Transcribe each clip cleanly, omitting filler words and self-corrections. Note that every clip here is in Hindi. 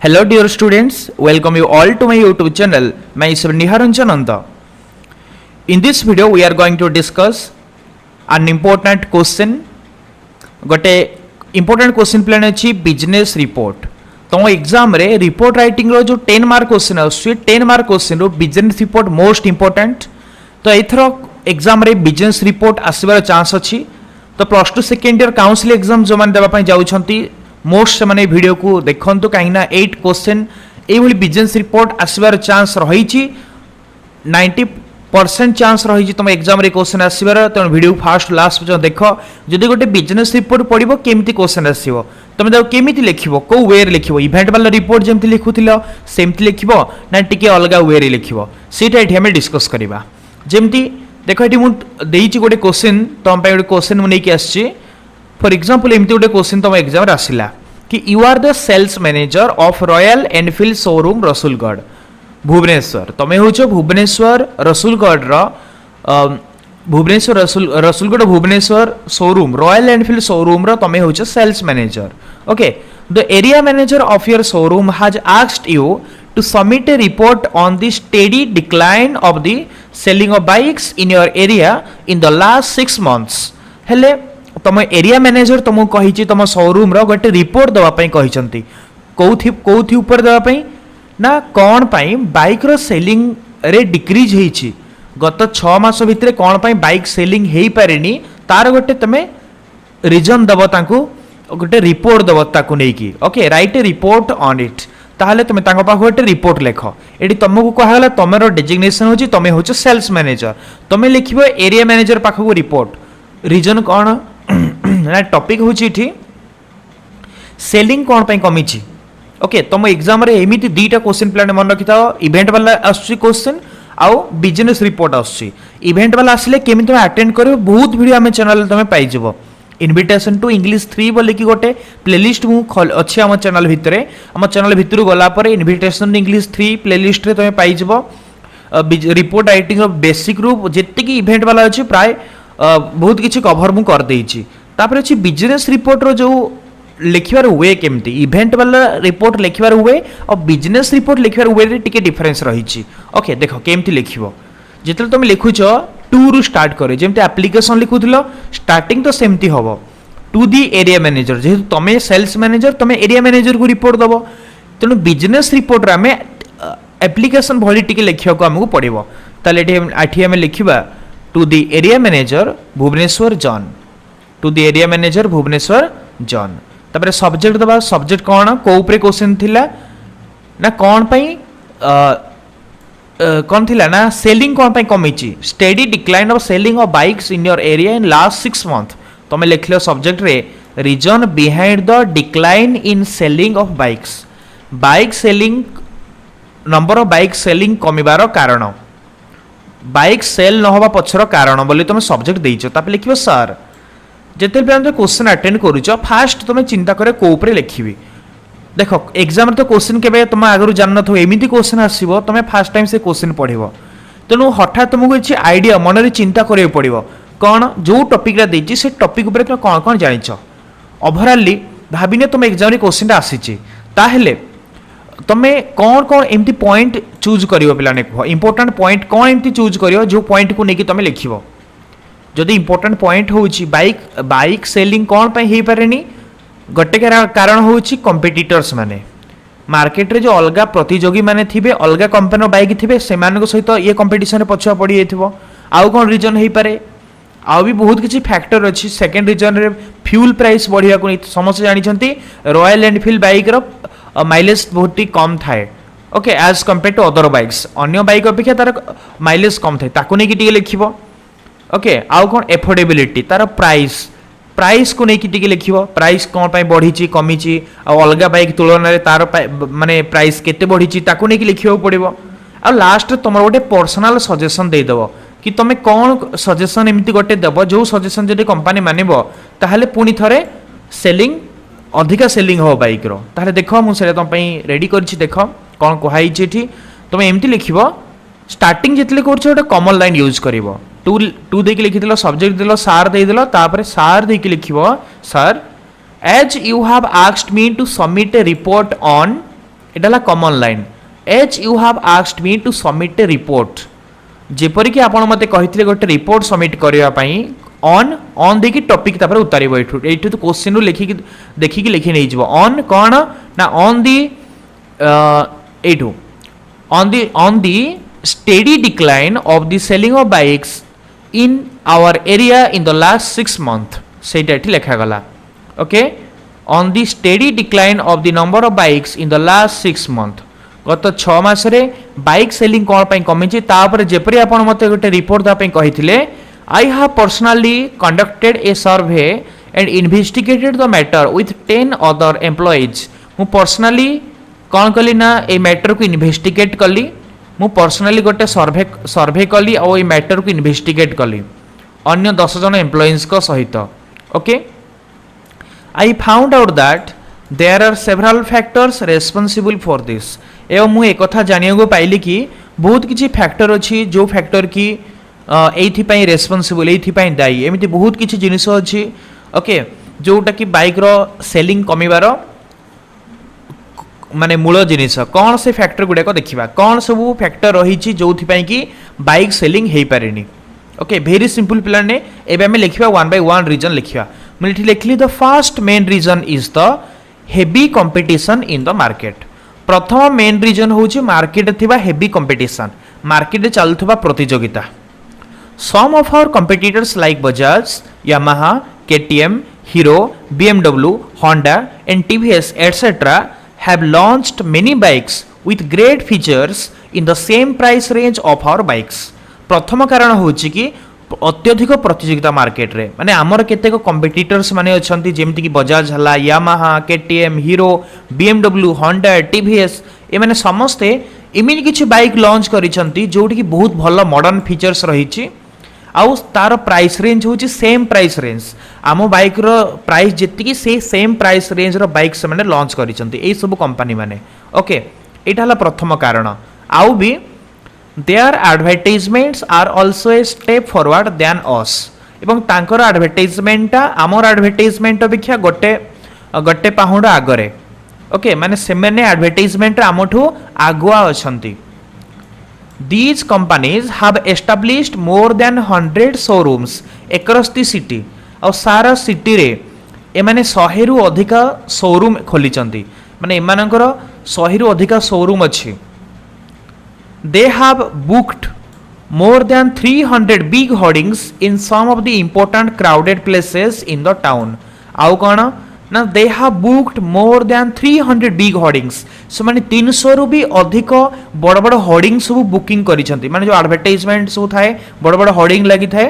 Hello dear students, welcome you all to my YouTube channel. Myself Niharanjan Nanda. In this video we are going to discuss an important question. गोटे important question plan अछि business report. तो एग्जाम रे रिपोर्ट राइटिंग रो जो 10 मार्क क्वेश्चन आछे 10 मार्क क्वेश्चन रो बिजनेस रिपोर्ट मोस्ट इंपोर्टेंट. तो एथरो एग्जाम रे बिजनेस रिपोर्ट आसीबार चांस अछि. तो plus two second year council exam जो मान देबा पई जाउछंती मोस्ट से वीडियो को देखु कहीं 8 क्वेश्चन ये बिजनेस रिपोर्ट आसबार चांस रही 90% चांस रही तुम एग्जाम रे क्वेश्चन आसबार. तेणु वीडियो फास्ट लास्ट पर्यटन देख जदि गोटे बिजनेस रिपोर्ट पढ़ो केमी क्वेश्चन आसो तुम केमी लिख कौ वे लिख इवेंट वाला रिपोर्ट जमी लिखुल सेमती लिख ना टी अलग वे लिख सीटा ये आम डिस्कस करवा. जमती देख ये मुझे गोटे क्वेश्चन तुम गोटे क्वेश्चन मुझे आसी फॉर एग्जांपल एमती गोटे क्वेश्चन तुम एग्जाम रे आसिला कि you are the sales manager of Royal Enfield showroom Rasulgarh Bhubaneswar. तुम हूँ Bhubaneswar Rasulgarh Bhubaneswar Rasulgarh Bhubaneswar showroom Royal Enfield showroom तुम हूँ sales manager. Okay, the area manager of your showroom has asked you to submit a report on the steady decline of the selling of bikes in your area in the last 6 months. हेले तुम एरिया मैनेजर तुमको कही तुम शोरूम रो गोटे रिपोर्ट देवाई कही कौथि ऊपर देवाई ना कौन पाई बाइक रो सेलिंग रे डिक्रीज होईची गत 6 मास भितर कौन पाई बाइक सेलिंग हेई पारेनी तार गोटे तुम रीजन दब तांको गोटे रिपोर्ट दब ताकू नेकी. Okay, right A report on it. ताहले तुम तांको पाखो गोटे रिपोर्ट लेख. एटी तुमको कहला तुमरो डेजिग्नेशन होची तुम होच सेल्स मैनेजर. तुम लिखिबो एरिया मैनेजर पाखो रिपोर्ट. रीजन कौन ना टॉपिक होची थी सेलिंग कौन पाई कमीची. ओके, तुम एग्जाम रे एमिति दुईटा क्वेश्चन प्लान मन रखि थाओ. इवेंट वाला आसुची क्वेश्चन आउ बिजनेस रिपोर्ट आसुची. इवेंट वाला आसले केमि तुम अटेंड करियो बहुत वीडियो हम चैनल तुम पाई जबो. इनविटेशन टू इंग्लिश 3 बोली कि गोटे प्लेलिस्ट मु अच्छे आम चैनल भितरे आम चैनल भितर गला पर इनविटेशन टू इंग्लिश 3 प्लेलिस्ट रे तुम पाई जबो. रिपोर्ट राइटिंग बेसिक रू जेतिकी इवेंट वाला अछि प्राय बहुत किसी कभर मु कर देइछि. तापर अछि बिजनेस रिपोर्ट रो जो लिखिबार वे केमती इवेंट वाला रिपोर्ट लिखिबार वे और बिजनेस रिपोर्ट लिखिबार वे रे टिके डिफरेंस रहिछि. ओके, देखो केमती लिखिबो जेतले तुम लिखुछ टू रु स्टार्ट करे जेमती एप्लिकेशन लिखुथिलो स्टार्टिंग तो सेमती हबो टू दी एरिया मैनेजर जेहेतु तुम सेल्स मैनेजर तुम एरिया मैनेजर को रिपोर्ट दबो. तेणु बिजनेस रिपोर्ट रे आमे एप्लिकेशन भली टिके लिखिया को हमकु पड़िबो. ताले एठी आमे लिखिबा to the area manager Bhubaneswar zone to the area manager Bhubaneswar zone. तापर सब्जेक्ट दबा सब्जेक्ट कौन को ऊपर क्वेश्चन थिला ना कौन पई कौन थिला ना सेलिंग कौन पई कमीची steady decline of selling of bikes in your area in last 6 month. तुम लिखलो सब्जेक्ट रे reason behind the decline in selling of bikes bike selling number of bike selling कमिबार कारण बाइक सेल न होबा पछर कारण बोली तुम सब्जेक्ट देइछो. तापर लिखिबो सर जेते भी तुम क्वेश्चन अटेंड करूछ फास्ट तुम चिंता करे को ऊपर लिखिबी. देखो एग्जाम तो क्वेश्चन केबे तुम आगरु जान नथो एमिति क्वेश्चन आसीबो तुम फास्ट टाइम से क्वेश्चन पढ़िबो. तेणु हठात तुमको किसी आइडिया मन रे चिंता करियो पड़िबो कौन जो टॉपिक रा देछि से टॉपिक ऊपर तुम कौन कौन जानिछ ओवरऑली भाबिने तुम एग्जाम रे क्वेश्चन आसीछि ताहेले तुम कौन कौन एमती पॉइंट चूज करियो पिलाने को इंपोर्टेंट पॉइंट कौन एमती चूज करियो जो पॉइंट को नेकी तुम लिखिबो. जदि इंपोर्टेंट पॉइंट होउछि बाइक सेलिंग कौन पई हे पारेनी गोटे कारण होउछि कंपीटिटर्स माने मार्केट रे जो अलगा प्रतियोगी माने थिबे अलगा कंपनी बाइक थिबे सेमान सहित ये कंपटीशन पछुआ पड़ी जाइथिबो. आउ कौन रीजन हे पारे आउ भी बहुत किसी फैक्टर अच्छी. सेकेंड रीजन रे फ्यूल प्राइस बढ़िया को समस्त जानी रॉयल एनफील्ड बाइक रो माइलेज बहुत ही कम थाए. Okay, as compare to other bikes अन्य बाइक अपेक्षा तार माइलेज कम थाए ताकू नहीं कि लिखिबो. ओके, आउ कौन एफोर्डेबिलिटी तार प्राइस को लेकिन टिके लिखिबो प्राइस कौन पाई बढ़ी कमी अलग बाइक तुलन में तार माने प्राइस केते बढ़ी ताकू नहीं लिखिबो पड़िबो. आ लास्ट तुम गोटे पर्सनल सजेशन देदेव कि तुम कौन सजेशन एमती गोटे देव जो सजेशन जब कंपनी मानिबो ताहले पुणी थरे सेलिंग अधिका सेलिंग हो बाइक रो. ताहले देखो मुझे तुम रेडी करछि देखो कौन कहाई तुम एमती लिखिबो स्टार्टिंग जितले कर कॉमन लाइन यूज करिवो टू देकी लिखिदिलो सब्जेक्ट दिलो सार देदिलो तापर सार देकी लिखिबो sir as you have asked me to submit a report on एटा common line as you have asked me to submit a report जेपरिक आपण मते कहिथिले गोटे रिपोर्ट सबमिट करिया पई ऑन देखि टॉपिक तापर उतारिबो एठु तो क्वेश्चन नु लिखि देखि कि लिखि नै जिवो ऑन कोन ना ऑन दी एठु on the steady decline of the selling of bikes in our area in the last 6 months सेटा एठी लिखा गला okay on the steady decline of the number of bikes in the last 6 months गत 6 मास रे बाइक सेलिंग कोन पई कमी छि तापर जेपरि आपण मते गोटे रिपोर्ट दा पई कहिथिले I have personally conducted a survey and investigated the matter with 10 other employees मु पर्सनली कोन कली ना ए मैटर को इन्वेस्टिगेट कली मु पर्सनली गोटे सर्वे कली और ए मैटर को इन्वेस्टिगेट कली अन्य 10 जन एम्प्लॉइज को सहित okay I found out that there are several factors responsible for this एवं मु एक कथा जानिया को पाइली कि बहुत किछि फैक्टर अछि जो फैक्टर की एथि पई रेस्पॉन्सिबल एथि पई दायी एमिति बहुत किछि जिनिस अछि ओके जोटा कि बाइक रो सेलिंग कमिबार माने मूल जिनिस कौन से फैक्टर गुड़ाक देखा कौन सब फैक्टर रही जो कि बाइक सेलिंग हो पारे ओके भेरी सिंपल पिलाने एबे हमें लिखा 1 by 1 रीजन लिखा मुझे लिखली the first main reason is the heavy competition in the market प्रथम मेन रीजन हूँ मार्केट थिबा हेवी कंपटीशन मार्केट चलुवा प्रतियोगिता some of our competitors like Bajaj Yamaha KTM Hero BMW Honda and TVS etcetera have launched many bikes with great features in the same price range of our bikes प्रथम कारण होची कि अत्यधिक प्रतियोगिता मार्केट रे माने हमर केतेक कंपिटिटर्स माने अछंती जेमति कि बजाज हला Yamaha KTM Hero BMW Honda TVS ए माने समस्ते इमिन किछि बाइक लॉन्च करिसंती जोठी कि बहुत भलो मॉडर्न फीचर्स रहिछि आउ तार प्राइस रेंज होची सेम प्राइस रेंज आम बाइक रो प्राइस जेतिकी से सेम प्राइस रेंज रो बाइक से माने लॉन्च करिसंती ए सब कंपनी माने ओके एटा हला प्रथम कारण आउ भी their advertisements are also a step forward than us एवं तांकर एडवर्टाइजमेंटा आमर एडवर्टाइजमेंट अपेक्षा गोटे पाहुंड आगरे ओके माने सेमेने advertisement आमठू आगुआ अछंती These companies have established more than 100 showrooms across the city. और सारा सिटी रे एमाने 100 रु अधिका शोरूम खोली चंती माने एमानकर 100 रु अधिका शोरूम अछि they have booked more than 300 big hoardings in some of the important crowded places in the town आउ कोन ना they have booked more than 300 big hoardings so माने 300 रु भी अधिक बड़ बड़ होर्डिंग सब बुकिंग करिसंती माने जो एडवर्टाइजमेंट सब थाए बड़ बड़ होर्डिंग लागि थाए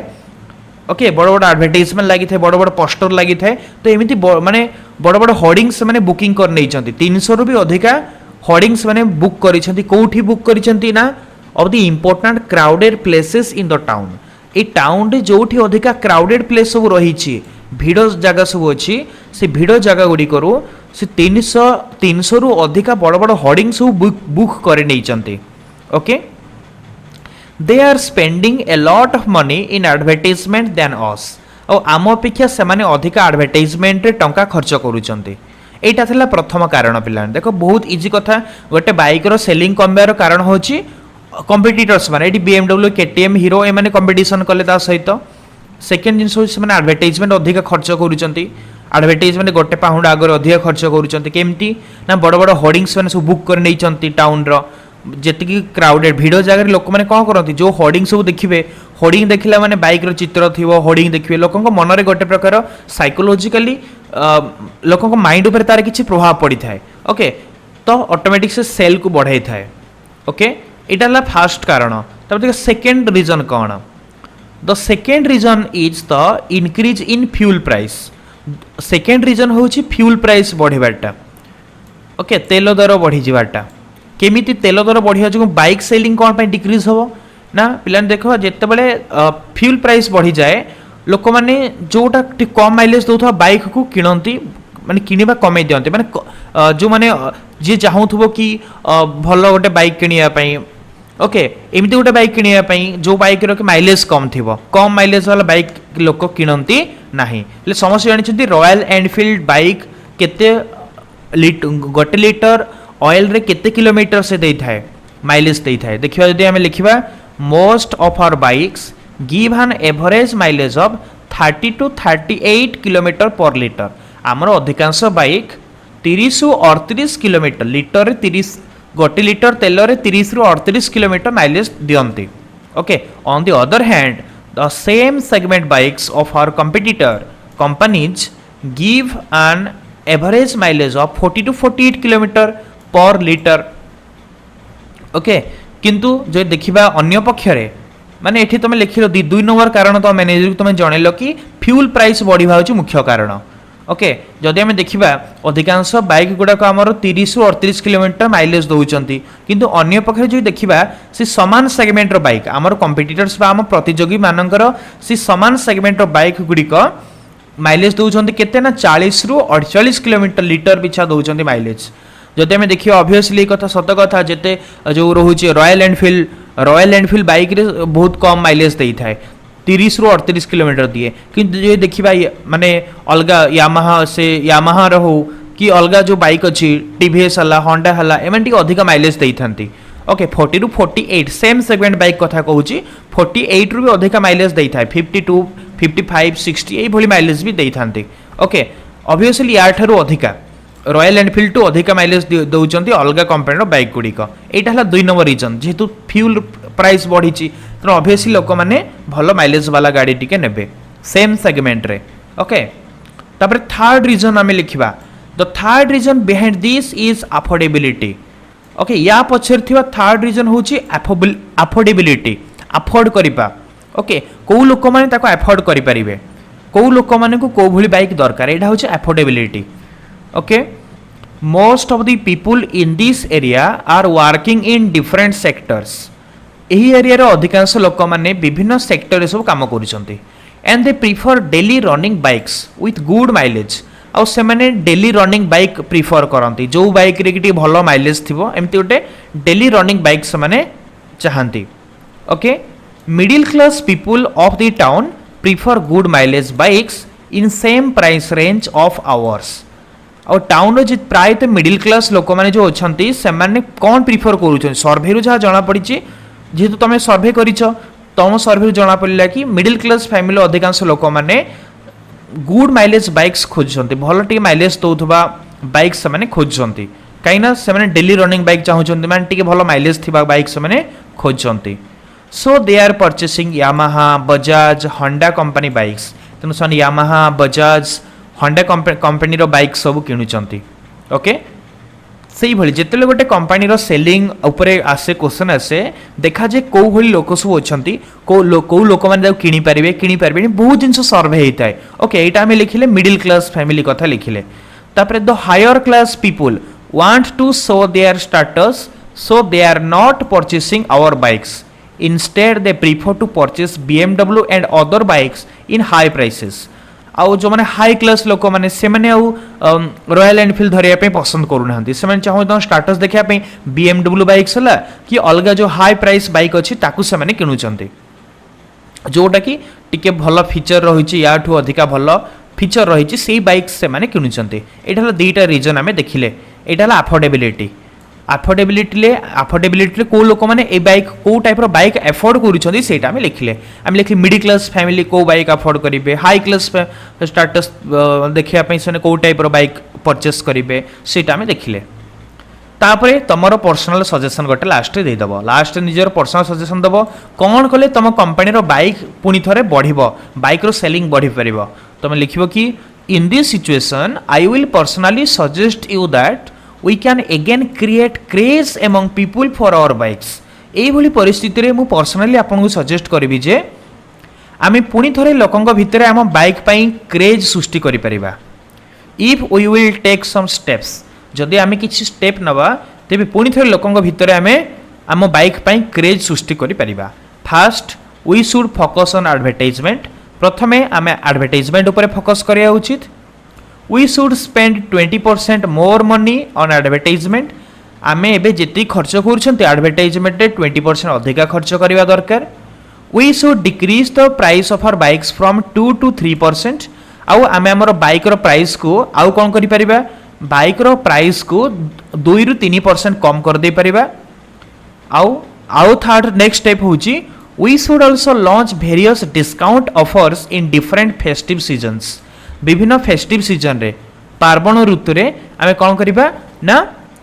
ओके बड़ बड़ एडवर्टाइजमेंट लागि थाए बड़ बड़ पोस्टर लागि थाए तो एमिति माने बड़ बड़ होर्डिंग्स माने बुकिंग कर नै चंती 300 रु भी अधिका होर्डिंग्स माने बुक करिसंती कोठी बुक करिसंती ना of the important crowded places in the town A town रे जोठी अधिका क्राउडेड प्लेस सब रहिछि भिड़ जगह सब अच्छी से भिड़ जगह गुड़ी करू से 300 रु अधिका बड़ बड़ होर्डिंग सब बुक करे नै चंती okay they are spending a lot of money in advertisement than us और आम अपेक्षा से माने अधिका एडवर्टाइजमेंट रे टंका खर्च करूचंती एटा थिला प्रथम कारण पिलान देखो बहुत इजी कथा गोटे बाइक रो सेलिंग कमबार कारण होची कंपिटिटर्स माने एटी बीएमडब्ल्यू केटीएम हीरो ए माने कंपटीशन कले ता सहित सेकेंड जिन से एडवर्टाइजमेंट अधिक खर्च करूचंती एडवर्टाइजमेंट गोटे पाउंड आगर अधिक खर्च करूचंती केमती ना बड़ बड़ होर्डिंग्स माने सब बुक कर नै चंती टाउन रो जेतिकी क्राउडेड भिड़ जगह लोक मैंने कौन करती जो होर्डिंग सब देखिए होर्डिंग देखला माने बाइक रो चित्र थी होर्डिंग देखिए लोकों मन में गोटे प्रकार साइकोलॉजिकली लोकों माइंड उपर तार किसी प्रभाव पड़ी थाए ओके तो ऑटोमेटिक से सेल को बढ़ाई थाए ओके इटा फास्ट कारण तब सेकेंड रीजन कौन the second reason is the increase in fuel price second reason हूँ फ्यूल प्राइस बढ़ाटा ओके तेल दर बढ़ी जाटा केमिति तेल दर बढ़िया जो बाइक सेलिंग कौन पे डिक्रीज हम ना पिला देख जिते फ्यूल प्राइस बढ़ी जाए लोक मैंने जोटा कम माइलेज दौथा बाइक को किणती माने किनिबा कमे दियंते माने जो माने जे चाहूथबो कि भल गोटे बाइक किनिया पई ओके एमिति गोटे बाइक किनिया पई जो बाइक रो कि माइलेज कम थिबो कम माइलेज वाला बाइक लोक किणती नाही ले समस्या जानि छथि रॉयल एनफील्ड बाइक केते गोटे लिटर ऑयल रे केते किलोमीटर से देई थाए माइलेज देई थाए देखिबा जदि हमें लिखिबा most of our bikes give an average mileage of 30 to 38 kilometre per litre आमर अधिकांश बाइक 30 रु 38 किलोमीटर लिटर 30 गोटे लिटर तेल रे 30 रु 38 किलोमीटर माइलेज दियंती okay on the other hand the same segment bikes of our competitor companies give an average mileage of 40 to 48 kilometre per litre okay किंतु जो देखिबा अन्य पक्षरे माने एठी तुम लिखिलो दुई नंबर कारण तो मैनेजर तुम जनइल कि फ्यूल प्राइस बढ़िबा होची मुख्य कारण ओके जदि आम देखा अधिकांश बाइक गुड़ाक आमर 30 रु 38 किलोमीटर माइलेज दौरान किंतु अन्य पक्षे जो देखा सी सामान सेगमेंटर बाइक आमर कंपिटिटर्स आम प्रतियोगी मानकर सी सामान सेगमेंटर बाइक गुड़िक माइलेज दौरान केते ना 40 रु 48 किलोमीटर लिटर पिछा दौरान माइलेज जदि आम देखिए ऑब्वियसली कथा सत कथा जिते जो रोचे रॉयल एनफिल्ड बाइक रे बहुत कम माइलेज दे थाए 30 रु 38 किलोमीटर दिए किंतु जो देखा माने अलगा यामाहा हो कि अलगा जो बाइक अच्छी टीवीएस हला होंडा हला एमन टी अधिक माइलेज दे थांती ओके 40 रु 48 सेम सेगमेंट बाइक कथा कहूँ 48 रु भी अधिक माइलेज दे थाए 52 55 60 ये भली माइलेज भी दे थांती ओके ऑब्वियसली या ठारू अधिका रॉयल एनफिल्ड टू अधिक माइलेज दौरान अलग कंपनी बाइक गुड़िक यहाँ है 2 नंबर रिजन जेहेतु फ्यूल प्राइस बढ़ी तेणु ऑब्वियसली लोक मैंने भल माइलेज वाला गाड़ी टिके नेबे सेम सेगमेंट रे ओके तापर थर्ड रीजन आम लिखा the third reason behind this is affordability okay या पछर थिबा थर्ड रीजन होची अफोर्डेबिलिटी अफोर्ड करिपा ओके को लोक माने ताको अफोर्ड करि परिबे को लोक माने को को भली बाइक दरकार एटा होची affordability okay most of the people in this area are working in different sectors यही एरिया अधिकांश लोक मैंने विभिन्न सेक्टर सब कम कर and they prefer daily running bikes with good mileage आउ से मैंने डेली रनिंग बाइक प्रिफर करती जो बाइक रे कि भल माइलेज थी एमती गोटे डेली रनिंग बाइक से मैंने चाहती okay middle class people of the town prefer good mileage bikes in same price range of hours और टाउन जो प्रायत मिडिल क्लास लोक मैंने जो अच्छा से कौन प्रिफर कर सर्भे जहाँ जना पड़ी जेहेतु तुम सर्भे कर तुम सर्भे जना पड़ा कि मिडिल क्लास फैमिली अधिकांश लोक मैंने गुड माइलेज बाइक्स खोजुंट भल टे माइलेज दौरा बाइक से खोजुंट कहीं डेली रनिंग बाइक चाहते मैंने भल माइलेज थी बाइक से खोजुंट so they are purchasing Yamaha Bajaj Honda company bikes तेणु से Yamaha Bajaj Honda company bike सब किणुचंती ओके से भली जिते गोटे कंपनी सेलिंग उपरे आसे क्वेश्चन आसे देखा जे कौ भली लोक सब अच्छी कौ लोक मैंने किणी पारे बहुत जिन सर्भे होता है ओके यहाँ आम लिखिले मिडिल क्लास फैमिली कथा लिखिले तापर the higher class people want to show their status so they are not purchasing our bikes instead they prefer to purchase BMW and other bikes in high prices आउ जो मैंने हाई क्लास लोक मैंने से मैंने रॉयल एनफिल्ड धरिया पसंद करूना से चाहते स्टाटस देखा BMW बाइक्स है कि अलग जो हाई प्राइस बाइक अच्छी ताकू से मैंने किणुचंती जोटा कि टिके भल फीचर रही या अधिका भल फीचर रही से बाइक से मैंने किणुचंती यहाँ दुईटा रिजन आम देखिले यहाँ अफोर्डेबिलिटी अफोर्डेबिलिटी को लोक मैंने ए बाइक को टाइप बाइक एफोर्ड करें लिखिले आम लिखिले मिडिल क्लास फैमिली को बाइक अफोर्ड करेंगे हाई क्लास स्टाटस देखापी से कौ टाइप बाइक परचेस करेंगे सेटा आम देखिले तापर तुम पर्सनल सजेसन गोटे लास्ट देदेव लास्ट निजर पर्सनल सजेसन दब कौन कले तुम कंपनी बाइक पुणी थे बढ़ बाइक रो सेलिंग बढ़ी पार तुम लिख कि in this situation I will personally suggest you that we can again create craze among people for our bikes एई भली परिस्थिति रे मु पर्सनली आपन को सजेस्ट करबी जे आमे पुणी थरे लोकंग भितरे आम बाइक पई क्रेज सृष्टि करि परिबा if we will take some steps जदि आमे किछि स्टेप नबा तेबे पुणी थरे लोकंग भितरे आम बाइक पई क्रेज सृष्टि करि परिबा first we should focus on advertisement प्रथमे आमे एडवर्टाइजमेंट ऊपर फोकस करिया उचित we should spend 20% more money on advertisement आमे एबे जेती खर्च करूछंती एडवर्टाइजमेंट रे 20% अधिका खर्च करिवा दरकार we should decrease the price of our bikes from 2 to 3% आउ आमे हमर बाइक रो प्राइस को आउ कोन करि परिबा बाइक रो प्राइस को 2-3% कम कर दे परिबा आउ थर्ड नेक्स्ट स्टेप होची we should also launch various discount offers in different festive seasons विभिन्न फेस्टिव सीजन रे पार्वण ऋतु रे आमे कोन करिबा ना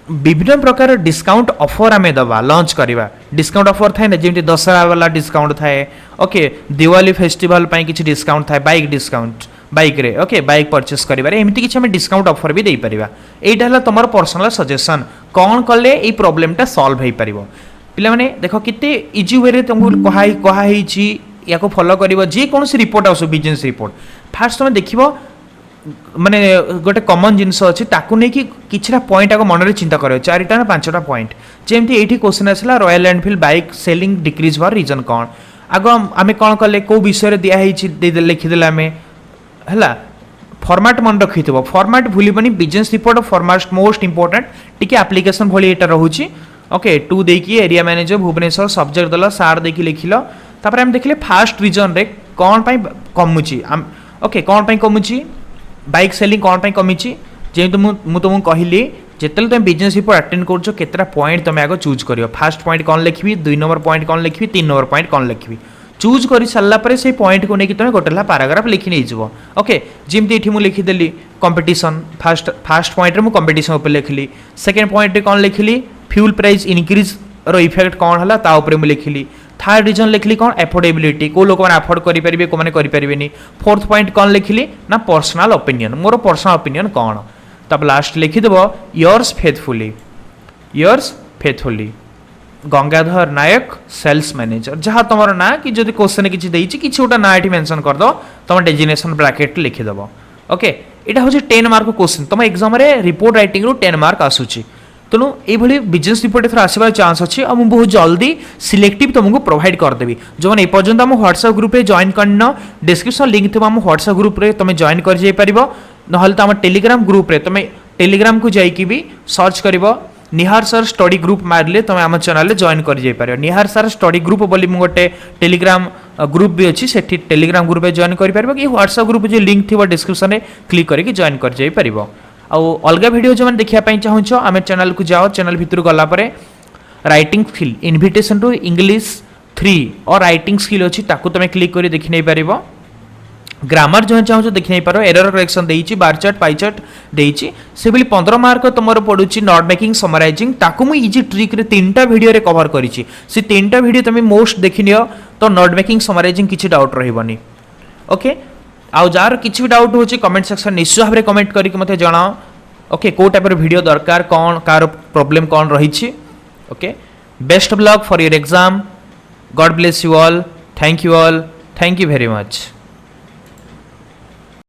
विभिन्न प्रकार डिस्काउंट ऑफर आमे दबा लॉन्च करिबा डिस्काउंट ऑफर थाए ना जेमति दशहरा वाला डिस्काउंट थाए ओके दिवाली फेस्टिवल पई किछि डिस्काउंट थाए बाइक डिस्काउंट बाइक रे ओके बाइक परचेस करिबारे एमति किछि हमें डिस्काउंट ऑफर भी देई परिबा एटा हला तमर पर्सनल सजेशन कोन कले ए प्रॉब्लम टा सॉल्व हेई परिबो पिला माने देखो किते इजी वे रे तुमको कहा हेछि याको फॉलो करिवो जे कोनसी रिपोर्ट आसो बिजनेस रिपोर्ट फास्ट तुम देखिबो माने गोटे कॉमन जिनस अछि ताकू नै कि किछरा पॉइंट आको मन रे चिंता करियो चारिटा ना पांचटा पॉइंट जेमति एठी क्वेश्चन आसला Royal Enfield bike selling decrease for reason कोन आगो आमे कोन कले को विषय रे दिया हेछि लिखि देला आमे हला फॉर्मेट मन रखिथबो फॉर्मेट भूलिबनी business report format most important टिके एप्लीकेशन भली एटा रहूची ओके टू देखिए एरिया मैनेजर भुवनेश्वर सब्जेक्ट दला सार देखि लिखिलो तापर हम देखले फास्ट रीजन रे कोन पई कमुची ओके कोन पई कमुची बाइक सेलिंग कोन पई कमिची जे मु तुमको कहली जेतले तुम बिजनेस रिपोर्ट अटेंड करछो केतरा पॉइंट तुम आगो चूज करियो फर्स्ट पॉइंट कोन लिखबी 2 नंबर पॉइंट कोन लिखबी 3 नंबर पॉइंट कोन लिखबी चूज करी सारला परे से पॉइंट को नेकी तुम गोटेला पैराग्राफ लिखि नै जबो ओके जेमति एठी मु लिखि देली कंपटीशन फर्स्ट पॉइंट रे मु कंपटीशन ऊपर लिखली सेकंड पॉइंट रे कोन लिखली फ्यूल प्राइस इनक्रीज रो इफेक्ट कोन हला ता ऊपर मु लिखली थर्ड रीजन लिखली कोन अफोर्डेबिलिटी को लोक माने अफोर्ड करि परिबे को माने करि परिबेनी फोर्थ पॉइंट कोन लिखली ना पर्सनल ओपिनियन मोर पर्सनल ओपिनियन कोन तब लास्ट लिखि देबो yours faithfully Gangadhar Nayak sales manager जहाँ तुम ना कि जब क्वेश्चन किसी देछि किछि ओटा ना एठी मेंशन कर दो तुम डेजिग्नेशन ब्रैकेट लिखि देबो ओके एटा होछि 10 मार्क क्वेश्चन तुम एग्जाम रे रिपोर्ट राइटिंग रो 10 मार्क आसुछि तेणु ये बिजनेस रिपोर्ट एथर आसबार चांस अच्छी और मुझे बहुत जल्दी सिलेक्टिव तुमको प्रोवाइड करदेवी जो मैंने एपर्यंत आम व्हाट्सएप ग्रुप रे जॉइन करन डिस्क्रिप्शन लिंक थी आम व्हाट्सएप ग्रुप रे तुम जॉइन कर जाई परिबो नहले तो आम टेलीग्राम ग्रुप रे तुम टेलीग्राम को जाइकी भी सर्च करिवो निहार सर स्टडी ग्रुप मारले तुम आम चैनल जॉइन कर जाई परिबो निहार सर स्टडी ग्रुप बोली मु गोटे टेलीग्राम ग्रुप भी अच्छी सेठी टेलीग्राम ग्रुप जॉइन कर परिबो कि व्हाट्सएप ग्रुप जो लिंक थी डिस्क्रिप्शन रे क्लिक करके जॉइन कर जाई परिबो आउ अलग वीडियो जो मैंने देखा चाहूँ आम चैनल को जाओ चैनल भितर गलापर writing skill invitation to English 3 और राइटिंग स्किल अच्छी ताकू तुम क्लिक कर देखि नहीं पार ग्रामर जो चाहूँ देखि नहीं पार एरर करेक्शन देइछि बार चार्ट पाई चार्ट देइछि से भी 15 मार्क तुम पड़ुछि नोट मेकिंग समराइजिंग ताकू मुझे इजी ट्रिक रे 3टा वीडियो रे कवर करिछि से 3टा वीडियो तुम मोस्ट देखि नियो तो नोट मेकिंग समराइजिंग किछि डाउट रहबनी ओके आउ जार किछि भी डाउट होछि कमेंट सेक्शन निश्चय भाबरे कमेंट करके मते जणाओ ओके को टाइप रो वीडियो दरकार कोन कार प्रॉब्लम कोन रही छी okay best of luck for your exam God bless you all thank you very much.